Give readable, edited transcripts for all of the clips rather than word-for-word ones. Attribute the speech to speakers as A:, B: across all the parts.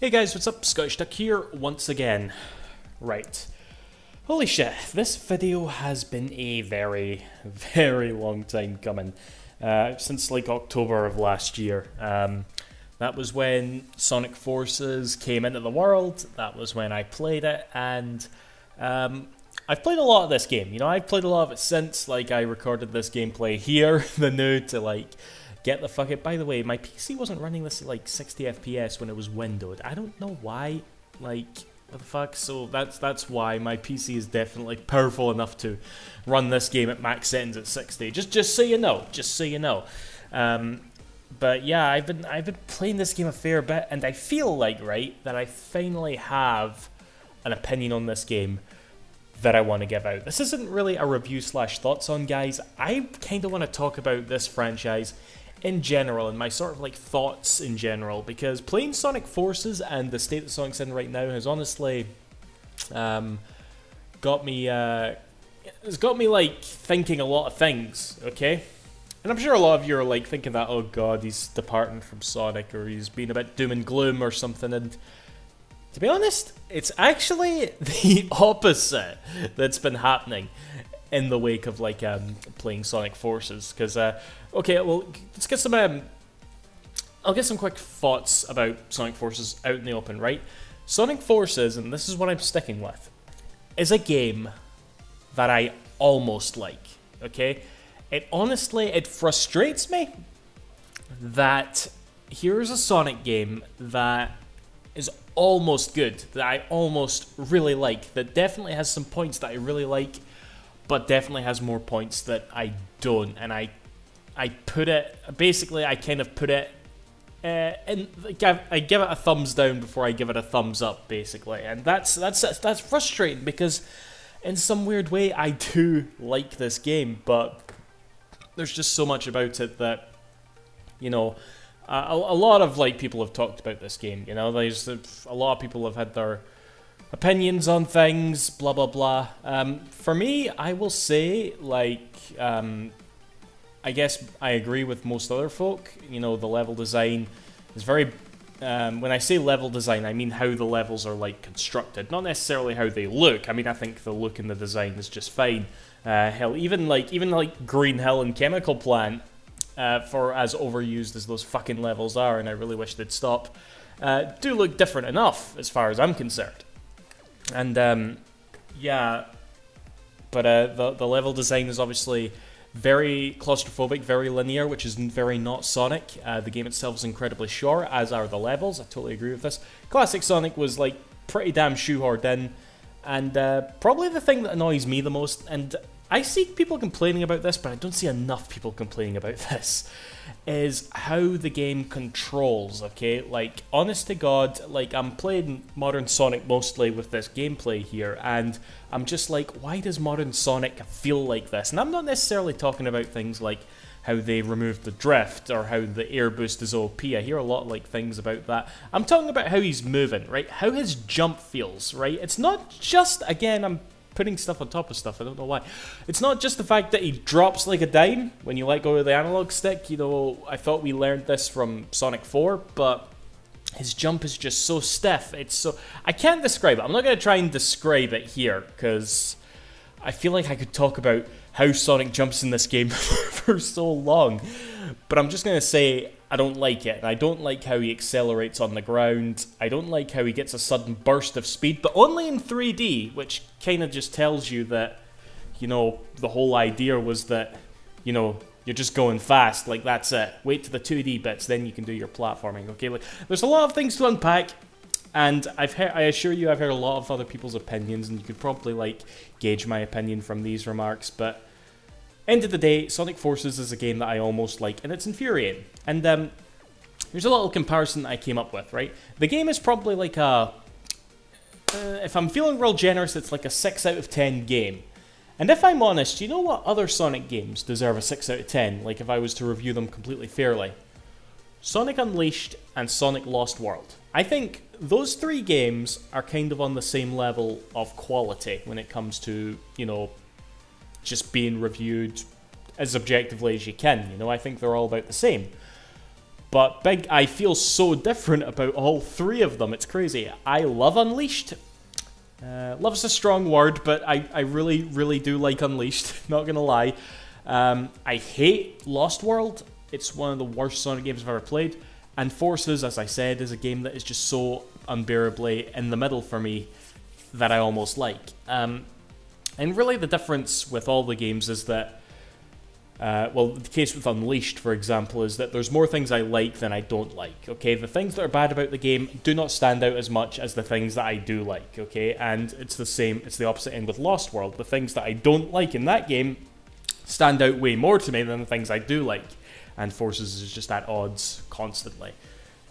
A: Hey guys, what's up? Scottish Duck here once again. Right. Holy shit, this video has been a very, very long time coming. Since like October of last year. That was when Sonic Forces came into the world. That was when I played it, and I've played a lot of this game. You know, I've played a lot of it since like I recorded this gameplay here, the new to like get the fuck out. By the way, my PC wasn't running this at like 60 FPS when it was windowed. I don't know why. Like, what the fuck? So that's why my PC is definitely powerful enough to run this game at max settings at 60. Just so you know. Just so you know. But yeah, I've been playing this game a fair bit, and I feel like, right, that I finally have an opinion on this game that I want to give out. This isn't really a review slash thoughts on, guys. I kind of want to talk about this franchise in general, and my sort of like thoughts in general, because playing Sonic Forces and the state that Sonic's in right now has honestly got me like thinking a lot of things, okay? And I'm sure a lot of you are like thinking that, oh god, he's departing from Sonic, or he's being a bit doom and gloom or something, and to be honest, it's actually the opposite that's been happening in the wake of like playing Sonic Forces. Because okay, well, let's get some I'll get some quick thoughts about Sonic Forces out in the open, right? Sonic Forces, and this is what I'm sticking with, is a game that I almost like, okay? It honestly, it frustrates me that here's a Sonic game that is almost good, that I almost really like, that definitely has some points that I really like, but definitely has more points that I don't, and I put it, basically I kind of put it in, I give it a thumbs down before I give it a thumbs up, basically, and that's frustrating, because in some weird way I do like this game, but there's just so much about it that, you know, a lot of like people have talked about this game, you know, there's a lot of people have had their opinions on things, blah blah blah. For me, I will say, like, I guess I agree with most other folk. You know, the level design is very, when I say level design, I mean how the levels are like constructed, not necessarily how they look. I mean, I think the look and the design is just fine. Hell, even like Green Hill and Chemical Plant, for as overused as those fucking levels are, and I really wish they'd stop, do look different enough as far as I'm concerned. And yeah, but the level design is obviously very claustrophobic, very linear, which is very not Sonic. The game itself is incredibly short, as are the levels. I totally agree with this. Classic Sonic was like pretty damn shoehorned in, and probably the thing that annoys me the most, and I see people complaining about this, but I don't see enough people complaining about this, is how the game controls, okay? Like, honest to God, like, I'm playing Modern Sonic mostly with this gameplay here, and I'm just like, why does Modern Sonic feel like this? And I'm not necessarily talking about things like how they removed the drift, or how the air boost is OP. I hear a lot of like things about that. I'm talking about how he's moving, right? How his jump feels, right? It's not just, again, I'm putting stuff on top of stuff, I don't know why. It's not just the fact that he drops like a dime when you let go of the analog stick. You know, I thought we learned this from Sonic 4, but his jump is just so stiff. It's so, I can't describe it. I'm not going to try and describe it here, because I feel like I could talk about how Sonic jumps in this game for so long. But I'm just going to say I don't like it. And I don't like how he accelerates on the ground. I don't like how he gets a sudden burst of speed, but only in 3D, which kind of just tells you that, you know, the whole idea was that, you know, you're just going fast, like that's it. Wait to the 2D bits, then you can do your platforming, okay? Like, there's a lot of things to unpack, and I assure you I've heard a lot of other people's opinions, and you could probably like gauge my opinion from these remarks, but end of the day, Sonic Forces is a game that I almost like, and it's infuriating. And here's a little comparison that I came up with, right? The game is probably like a, if I'm feeling real generous, it's like a 6 out of 10 game. And if I'm honest, you know what other Sonic games deserve a 6 out of 10, like if I was to review them completely fairly? Sonic Unleashed and Sonic Lost World. I think those three games are kind of on the same level of quality when it comes to, you know, just being reviewed as objectively as you can. You know, I think they're all about the same. But I feel so different about all three of them. It's crazy. I love Unleashed. Love's a strong word, but I really, really do like Unleashed. Not gonna lie. I hate Lost World. It's one of the worst Sonic games I've ever played. And Forces, as I said, is a game that is just so unbearably in the middle for me that I almost like. And really the difference with all the games is that, well, the case with Unleashed, for example, is that there's more things I like than I don't like, okay? The things that are bad about the game do not stand out as much as the things that I do like, okay? And it's the same, it's the opposite end with Lost World. The things that I don't like in that game stand out way more to me than the things I do like. And Forces is just at odds constantly.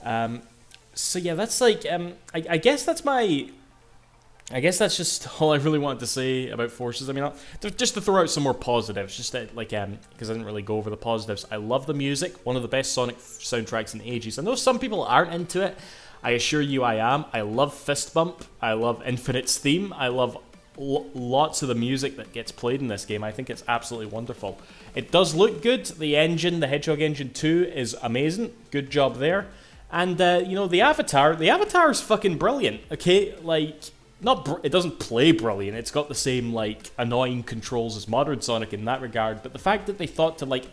A: So yeah, that's like, I guess that's my... I guess that's just all I really wanted to say about Forces. I mean, just to throw out some more positives, just to, like, because I didn't really go over the positives. I love the music, one of the best Sonic soundtracks in ages. I know some people aren't into it. I assure you I am. I love Fist Bump. I love Infinite's theme. I love lots of the music that gets played in this game. I think it's absolutely wonderful. It does look good. The engine, the Hedgehog Engine 2, is amazing. Good job there. And, you know, the Avatar is fucking brilliant, okay? Like... it doesn't play brilliant, it's got the same, like, annoying controls as modern Sonic in that regard, but the fact that they thought to, like,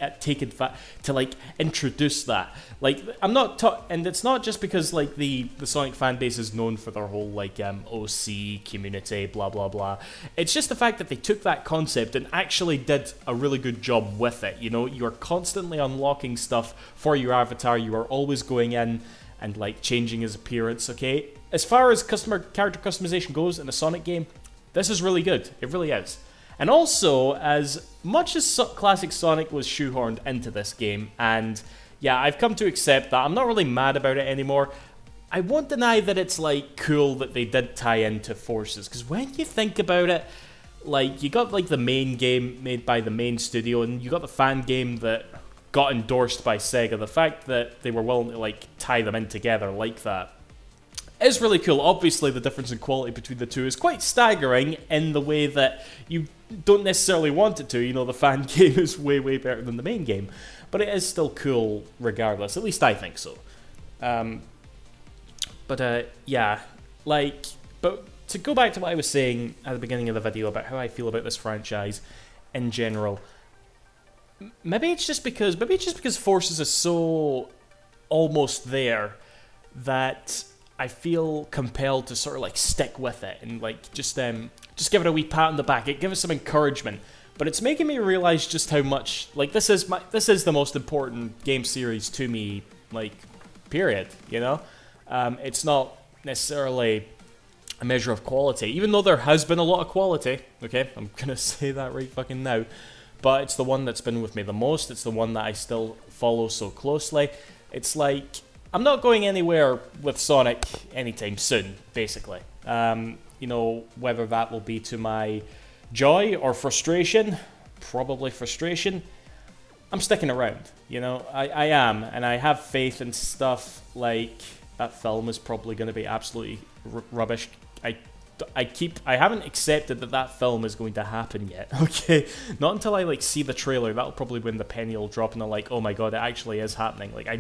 A: introduce that, like, and it's not just because, like, the Sonic fan base is known for their whole, like, OC community, blah, blah, blah. It's just the fact that they took that concept and actually did a really good job with it, you know? You're constantly unlocking stuff for your avatar, you are always going in and, like, changing his appearance, okay? As far as character customization goes in a Sonic game, this is really good. It really is. And also, as much as classic Sonic was shoehorned into this game, and yeah, I've come to accept that, I'm not really mad about it anymore. I won't deny that it's, like, cool that they did tie into Forces, because when you think about it, like, you got, like, the main game made by the main studio, and you got the fan game that got endorsed by Sega. The fact that they were willing to, like, tie them in together like that is really cool. Obviously, the difference in quality between the two is quite staggering in the way that you don't necessarily want it to. You know, the fan game is way, way better than the main game. But it is still cool regardless. At least I think so. Yeah. Like, but to go back to what I was saying at the beginning of the video about how I feel about this franchise in general, maybe it's just because Forces is so almost there that I feel compelled to sort of, like, stick with it and, like, just give it a wee pat on the back. Give it some encouragement. But it's making me realize just how much, like, this is the most important game series to me, like, period, you know? It's not necessarily a measure of quality, even though there has been a lot of quality, okay? I'm gonna say that right fucking now. But it's the one that's been with me the most. It's the one that I still follow so closely. It's like, I'm not going anywhere with Sonic anytime soon, basically. You know, whether that will be to my joy or frustration, probably frustration, I'm sticking around, you know, I am, and I have faith in stuff. Like, that film is probably going to be absolutely rubbish. I haven't accepted that film is going to happen yet, okay? Not until I, like, see the trailer. That'll probably when the penny will drop and I'm like, oh my god, it actually is happening. Like, I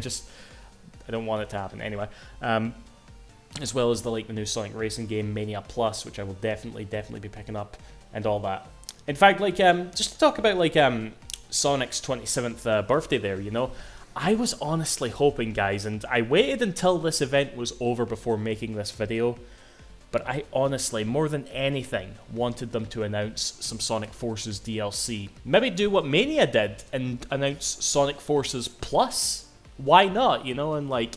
A: don't want it to happen anyway. As well as the new Sonic Racing game, Mania Plus, which I will definitely be picking up, and all that. In fact, like, just to talk about, like, Sonic's 27th birthday there, you know, I was honestly hoping, guys, and I waited until this event was over before making this video, but I honestly, more than anything, wanted them to announce some Sonic Forces DLC. Maybe do what Mania did and announce Sonic Forces Plus. Why not, you know, and, like,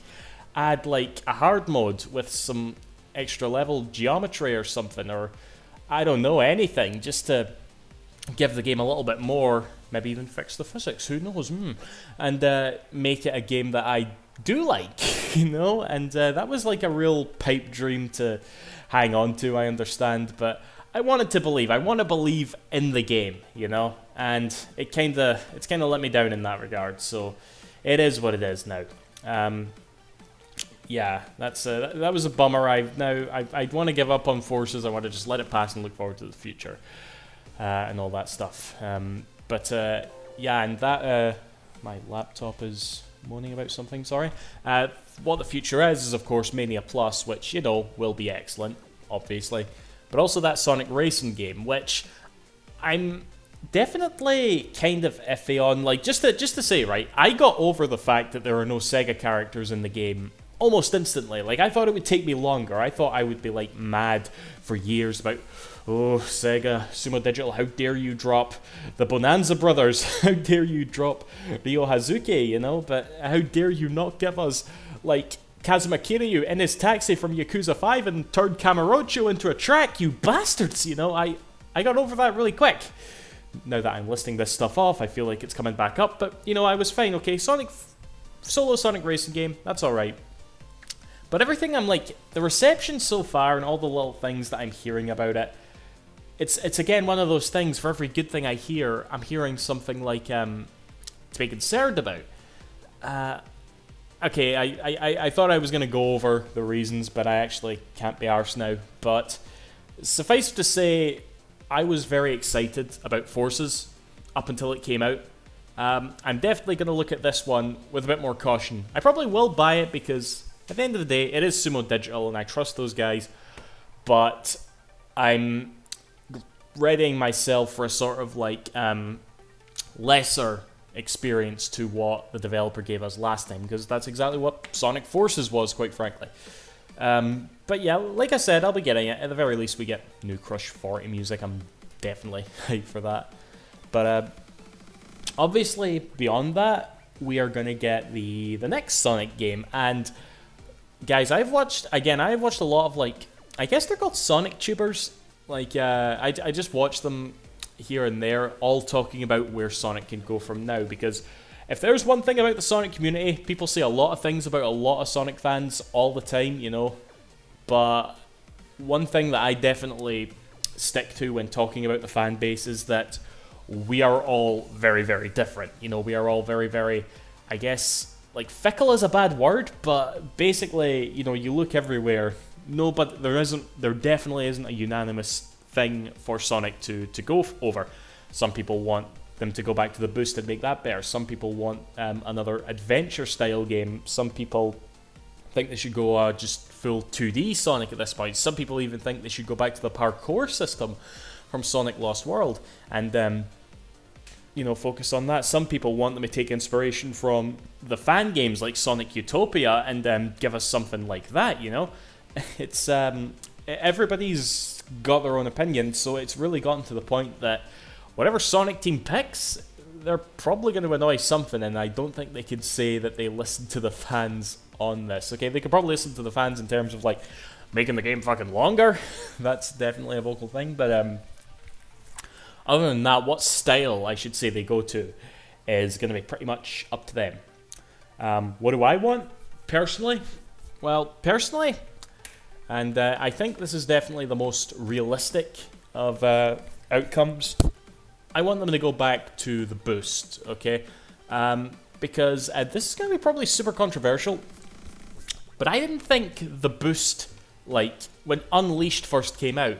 A: add, like, a hard mode with some extra level geometry or something, or I don't know, anything, just to give the game a little bit more, maybe even fix the physics, who knows, and make it a game that I do like, you know, and that was like a real pipe dream to hang on to, I understand, but I wanted to believe. I want to believe in the game, you know, and it's kind of let me down in that regard, so it is what it is now. Yeah, that was a bummer. I want to give up on Forces. I want to just let it pass and look forward to the future, and all that stuff. Yeah, and that my laptop is moaning about something, sorry. What the future is of course Mania Plus, which, you know, will be excellent, obviously. But also that Sonic Racing game, which I'm definitely kind of iffy on. Like, just to say, right, I got over the fact that there are no Sega characters in the game almost instantly. Like, I thought it would take me longer. I thought I would be, like, mad for years about, oh, Sega, Sumo Digital, how dare you drop the Bonanza Brothers? How dare you drop Ryo Hazuki, you know? But how dare you not give us, like, Kazuma Kiryu in his taxi from Yakuza 5 and turned Kamurocho into a track, you bastards, you know? I got over that really quick. Now that I'm listing this stuff off, I feel like it's coming back up, but, you know, I was fine. Okay, solo Sonic Racing game, that's alright. But everything I'm like, the reception so far and all the little things that I'm hearing about it, it's again one of those things, for every good thing I hear, I'm hearing something like, to be concerned about. Okay, I thought I was going to go over the reasons, but I actually can't be arsed now. But suffice to say, I was very excited about Forces up until it came out. I'm definitely going to look at this one with a bit more caution. I probably will buy it because, at the end of the day, it is Sumo Digital and I trust those guys. But I'm readying myself for a sort of like lesser experience to what the developer gave us last time, because that's exactly what Sonic Forces was, quite frankly. But yeah, like I said, I'll be getting it. At the very least, we get new Crush 40 music. I'm definitely hyped for that. But obviously, beyond that, we are going to get the next Sonic game. And guys, I've watched a lot of, like, I guess they're called Sonic tubers. Like, I just watch them here and there, all talking about where Sonic can go from now, because if there's one thing about the Sonic community, people say a lot of things about a lot of Sonic fans all the time, you know, but one thing that I definitely stick to when talking about the fan base is that we are all very, very different. You know, we are all very, very, I guess, like, fickle is a bad word, but basically, you know, you look everywhere, no, but there definitely isn't a unanimous thing for Sonic to go over. Some people want them to go back to the boost and make that better. Some people want another adventure style game. Some people think they should go just full 2D Sonic at this point. Some people even think they should go back to the parkour system from Sonic Lost World and you know, focus on that. Some people want them to take inspiration from the fan games like Sonic Utopia and give us something like that, you know. It's everybody's got their own opinion, so it's really gotten to the point that whatever Sonic team picks, they're probably going to annoy something, and I don't think they could say that they listen to the fans on this. Okay, they could probably listen to the fans in terms of, like, making the game fucking longer. That's definitely a vocal thing, but other than that, what style, I should say, they go to is going to be pretty much up to them. What do I want, personally? Well, personally, and I think this is definitely the most realistic of outcomes, I want them to go back to the boost, okay? Because this is going to be probably super controversial, but I didn't think the boost, like, when Unleashed first came out,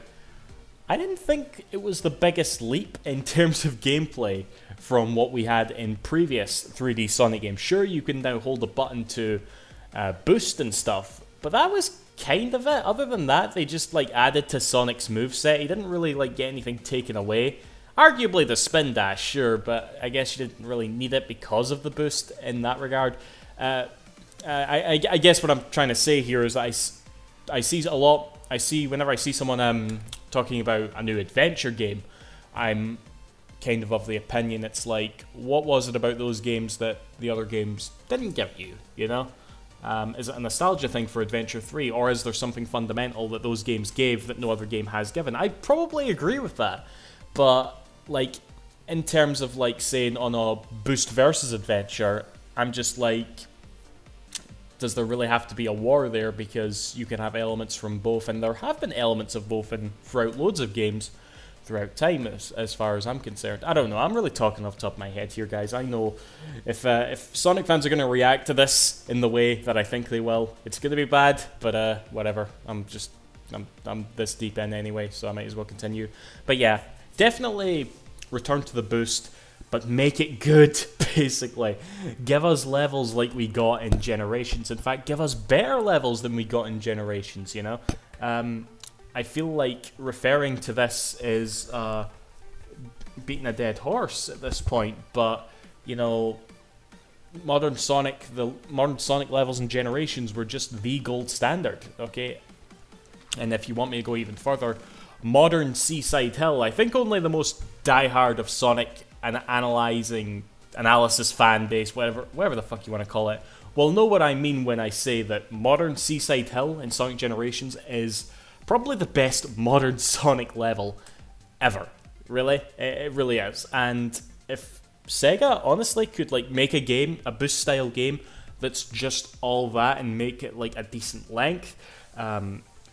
A: I didn't think it was the biggest leap in terms of gameplay from what we had in previous 3D Sonic games. Sure, you can now hold a button to boost and stuff, but that was kind of it. Other than that, they just, like, added to Sonic's moveset. He didn't really, like, get anything taken away. Arguably the spin dash, sure, but I guess you didn't really need it because of the boost in that regard. I guess what I'm trying to say here is I see a lot. I see whenever I see someone talking about a new adventure game, I'm kind of the opinion it's like, what was it about those games that the other games didn't give you, you know? Is it a nostalgia thing for Adventure 3, or is there something fundamental that those games gave that no other game has given? I probably agree with that, but, like, in terms of, like, saying on a boost versus adventure, I'm just like, does there really have to be a war there? Because you can have elements from both, and there have been elements of both throughout loads of games throughout time, as far as I'm concerned. I don't know, I'm really talking off the top of my head here, guys. I know if Sonic fans are going to react to this in the way that I think they will, it's going to be bad, but whatever. I'm this deep in anyway, so I might as well continue. But yeah, definitely return to the boost, but make it good, basically. Give us levels like we got in Generations. In fact, give us better levels than we got in Generations, you know? I feel like referring to this is beating a dead horse at this point, but, you know, the modern Sonic levels in Generations were just the gold standard, okay? And if you want me to go even further, modern Seaside Hill, I think only the most diehard of Sonic and analysis fan base, whatever the fuck you want to call it, will know what I mean when I say that modern Seaside Hill in Sonic Generations is probably the best modern Sonic level ever. Really, it really is. And if Sega honestly could like make a game, a boost style game that's just all that and make it like a decent length,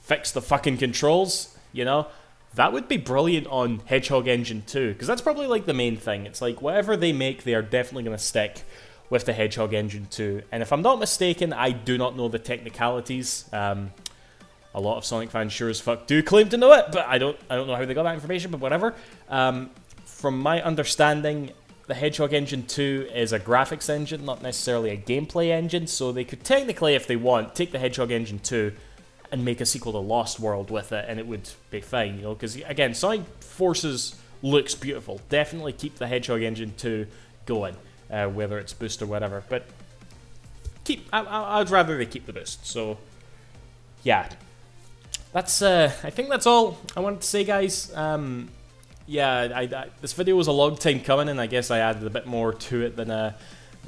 A: fix the fucking controls, you know, that would be brilliant on Hedgehog Engine 2, because that's probably like the main thing. It's like whatever they make, they are definitely going to stick with the Hedgehog Engine 2. And if I'm not mistaken, I do not know the technicalities. A lot of Sonic fans sure as fuck do claim to know it, but I don't know how they got that information, but whatever. From my understanding, the Hedgehog Engine 2 is a graphics engine, not necessarily a gameplay engine, so they could technically, if they want, take the Hedgehog Engine 2 and make a sequel to Lost World with it, and it would be fine, you know, because, again, Sonic Forces looks beautiful. Definitely keep the Hedgehog Engine 2 going, whether it's boost or whatever, but I'd rather they keep the boost, so, yeah. That's, I think that's all I wanted to say, guys. Yeah, this video was a long time coming, and I guess I added a bit more to it than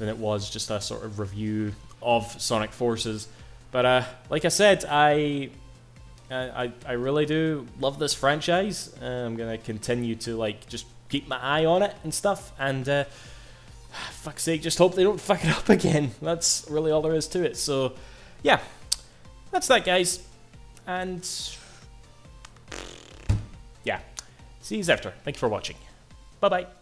A: it was just a sort of review of Sonic Forces. But like I said, I really do love this franchise. I'm gonna continue to like just keep my eye on it and stuff. And fuck's sake, just hope they don't fuck it up again. That's really all there is to it. So yeah, that's that, guys. And yeah, see you after. Thanks for watching. Bye bye.